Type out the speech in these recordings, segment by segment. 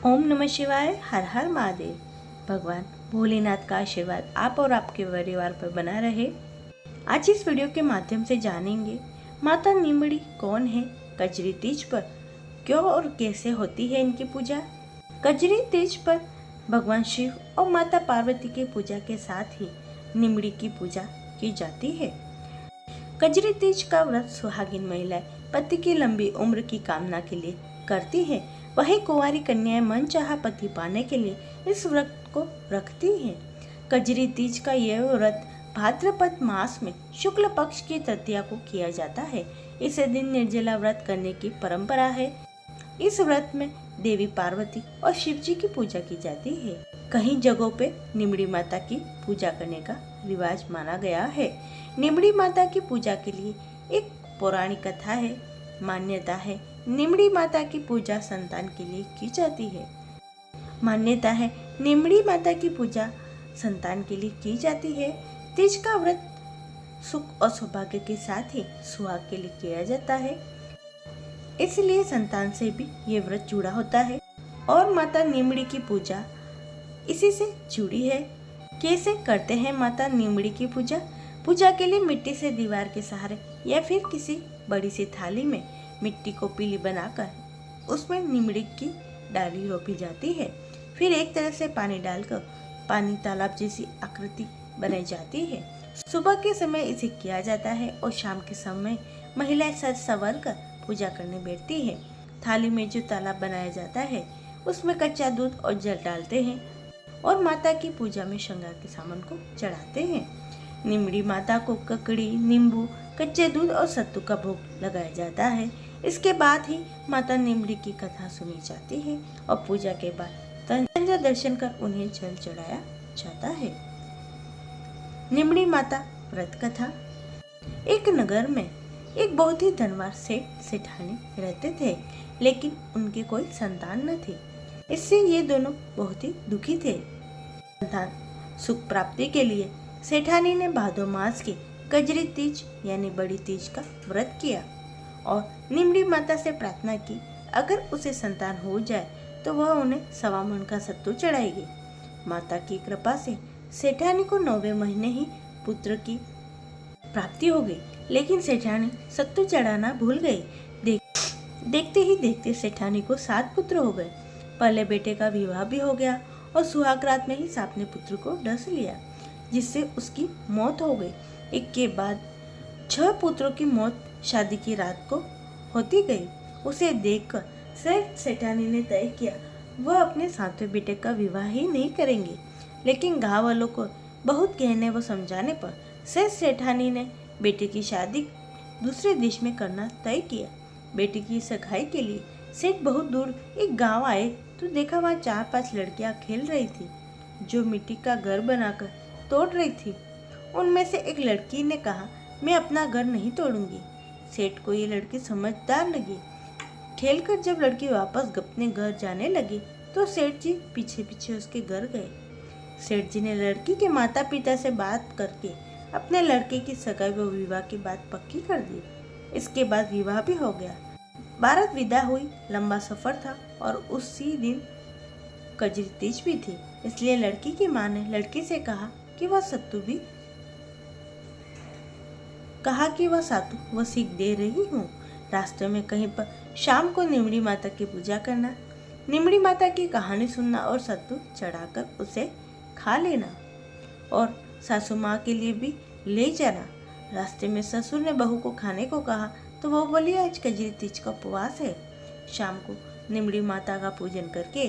ओम नमः शिवाय। हर हर महादेव। भगवान भोलेनाथ का आशीर्वाद आप और आपके परिवार पर बना रहे। आज इस वीडियो के माध्यम से जानेंगे माता नीमड़ी कौन है, कजरी तीज पर क्यों और कैसे होती है इनकी पूजा। कजरी तीज पर भगवान शिव और माता पार्वती की पूजा के साथ ही नीमड़ी की पूजा की जाती है। कजरी तीज का व्रत सुहागिन महिलाएं पति की लंबी उम्र की कामना के लिए करती है। वही कुंवारी कन्याएं मनचाहा पति पाने के लिए इस व्रत को रखती हैं। कजरी तीज का यह व्रत भाद्रपद मास में शुक्ल पक्ष की तृतीया को किया जाता है। इस दिन निर्जला व्रत करने की परंपरा है। इस व्रत में देवी पार्वती और शिव जी की पूजा की जाती है। कई जगहों पे नीमड़ी माता की पूजा करने का रिवाज माना गया है। नीमड़ी माता की पूजा के लिए एक पौराणिक कथा है। मान्यता है नीमड़ी माता की पूजा संतान के लिए की जाती है। मान्यता है नीमड़ी माता की पूजा संतान के लिए की जाती है। तीज का व्रत सुख और सौभाग्य के साथ ही सुहाग के लिए किया जाता है, इसलिए संतान से भी ये व्रत जुड़ा होता है। और माता नीमड़ी की पूजा इसी से जुड़ी है। कैसे करते हैं माता नीमड़ी की पूजा? पूजा के लिए मिट्टी से दीवार के सहारे या फिर किसी बड़ी सी थाली में मिट्टी को पीली बनाकर उसमें नीमड़ी की डाली रोपी जाती है। फिर एक तरह से पानी डालकर पानी तालाब जैसी आकृति बनाई जाती है। सुबह के समय इसे किया जाता है और शाम के समय महिलाएं सज संवर कर पूजा करने बैठती है। थाली में जो तालाब बनाया जाता है उसमें कच्चा दूध और जल डालते हैं और माता की पूजा में श्रृंगार के सामान को चढ़ाते हैं। नीमड़ी माता को ककड़ी, नींबू, कच्चे दूध और सत्तू का भोग लगाया जाता है। इसके बाद ही माता नीमड़ी की कथा सुनी जाती है और पूजा के बाद चंद्र दर्शन कर उन्हें जल चढ़ाया जाता है। नीमड़ी माता व्रत कथा। एक नगर में एक बहुत ही धनवान सेठ सेठानी रहते थे, लेकिन उनके कोई संतान न थी। इससे ये दोनों बहुत ही दुखी थे। संतान सुख प्राप्ति के लिए सेठानी ने भादो मास की कजरी तीज यानी बड़ी तीज का व्रत किया और नीमड़ी माता से प्रार्थना की, अगर उसे संतान हो जाए तो वह उन्हें 1.25 मन का सत्तू चढ़ाएगी। माता की कृपा से सेठानी को 9वें महीने ही पुत्र की प्राप्ति हो गई, लेकिन सेठानी सत्तू चढ़ाना भूल गई। देखते ही देखते सेठानी को 7 पुत्र हो गए। पहले बेटे का विवाह भी हो गया और सुहाग रात में ही सांप ने पुत्र को डस लिया, जिससे उसकी मौत हो गई। एक के बाद 6 पुत्रों की मौत शादी की रात को होती गई। उसे देखकर सेठ सेठानी ने तय किया वह अपने 7वें बेटे का विवाह ही नहीं करेंगे। लेकिन गाँव वालों को बहुत कहने व समझाने पर सेठ सेठानी ने बेटे की शादी दूसरे देश में करना तय किया। बेटे की सगाई के लिए सेठ बहुत दूर एक गांव आए तो देखा वहाँ 4-5 लड़कियां खेल रही थी, जो मिट्टी का घर बनाकर तोड़ रही थी। उनमें से एक लड़की ने कहा, मैं अपना घर नहीं तोड़ूंगी। सेठ को ये लड़की समझदार लगी। खेलकर जब लड़की वापस अपने घर जाने लगी तो सेठ जी पीछे पीछे उसके घर गए। सेठ जी ने लड़की के माता पिता से बात करके अपने लड़के की सगाई व विवाह की बात पक्की कर दी। इसके बाद विवाह भी हो गया। बारात विदा हुई। लंबा सफर था और उसी दिन कजरी तीज भी थी, इसलिए लड़की की माँ ने लड़की से कहा कि वह सातु वह सीख दे रही हूँ। रास्ते में कहीं पर शाम को नीमड़ी माता की पूजा करना, नीमड़ी माता की कहानी सुनना और सत्तू चढ़ाकर उसे खा लेना और सासू माँ के लिए भी ले जाना। रास्ते में ससुर ने बहू को खाने को कहा तो वो बोली, आज कजरी तीज का उपवास है। शाम को नीमड़ी माता का पूजन करके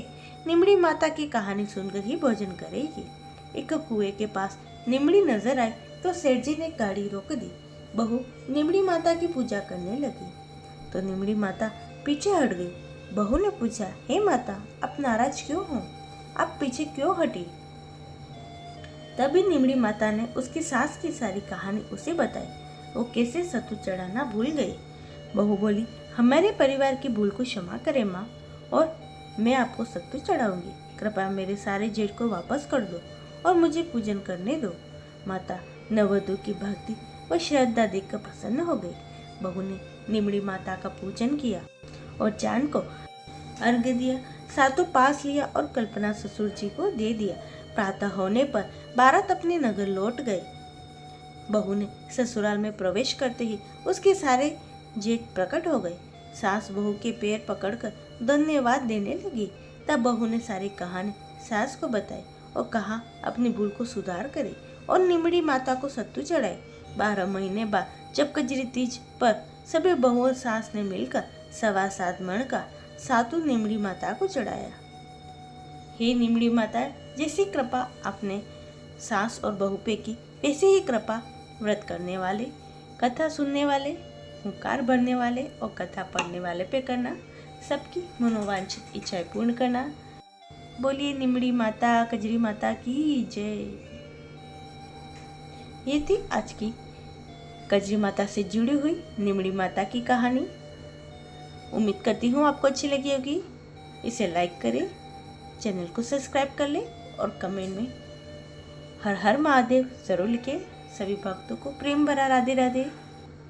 नीमड़ी माता की कहानी सुनकर ही भोजन करेगी। एक कुएं के पास नीमड़ी नजर आई तो सेठ जी ने गाड़ी रोक दी। बहू नीमड़ी माता की पूजा करने लगी तो नीमड़ी माता पीछे हट गई। बहू ने पूछा, हे माता, आप नाराज क्यों हो? आप पीछे क्यों हटी? तभी नीमड़ी माता ने उसकी सास की सारी कहानी उसे बताई। वो कैसे सत्तू चढ़ाना भूल गई। बहू बोली, हमारे परिवार की भूल को क्षमा करें माँ, और मैं आपको सत्तू चढ़ाऊंगी। कृपया मेरे सारे जेठ को वापस कर दो और मुझे पूजन करने दो। माता नववधू की भक्ति व श्रद्धा देखकर प्रसन्न हो गई। बहू ने नीमड़ी माता का पूजन किया और चांद को अर्घ्य दिया। सातों पास लिया और कल्पना ससुर जी को दे दिया। प्रातः होने पर बारात अपने नगर लौट गए। बहू ने ससुराल में प्रवेश करते ही उसके सारे जेठ प्रकट हो गए। सास बहू के पैर पकड़कर धन्यवाद देने लगी। तब बहू ने सारी कहानी सास को बताई और कहा अपनी भूल को सुधार करे और निमड़ी माता को सत्तू चढ़ाए। 12 महीने बाद जब कजरी तीज पर सभी बहू और सास ने मिलकर 7.25 मण का सातू निमड़ी माता को चढ़ाया। हे निमड़ी माता, जैसी कृपा आपने सास और बहू पे की, वैसे ही कृपा व्रत करने वाले, कथा सुनने वाले, हुंकार भरने वाले और कथा पढ़ने वाले पे करना। सबकी मनोवांछित इच्छाएं पूर्ण करना। बोलिए निमड़ी माता, कजरी माता की जय। ये थी आज की कजरी माता से जुड़ी हुई निमड़ी माता की कहानी। उम्मीद करती हूँ आपको अच्छी लगी होगी। इसे लाइक करें, चैनल को सब्सक्राइब कर लें और कमेंट में हर हर महादेव जरूर लिखें। सभी भक्तों को प्रेम भरा राधे राधे।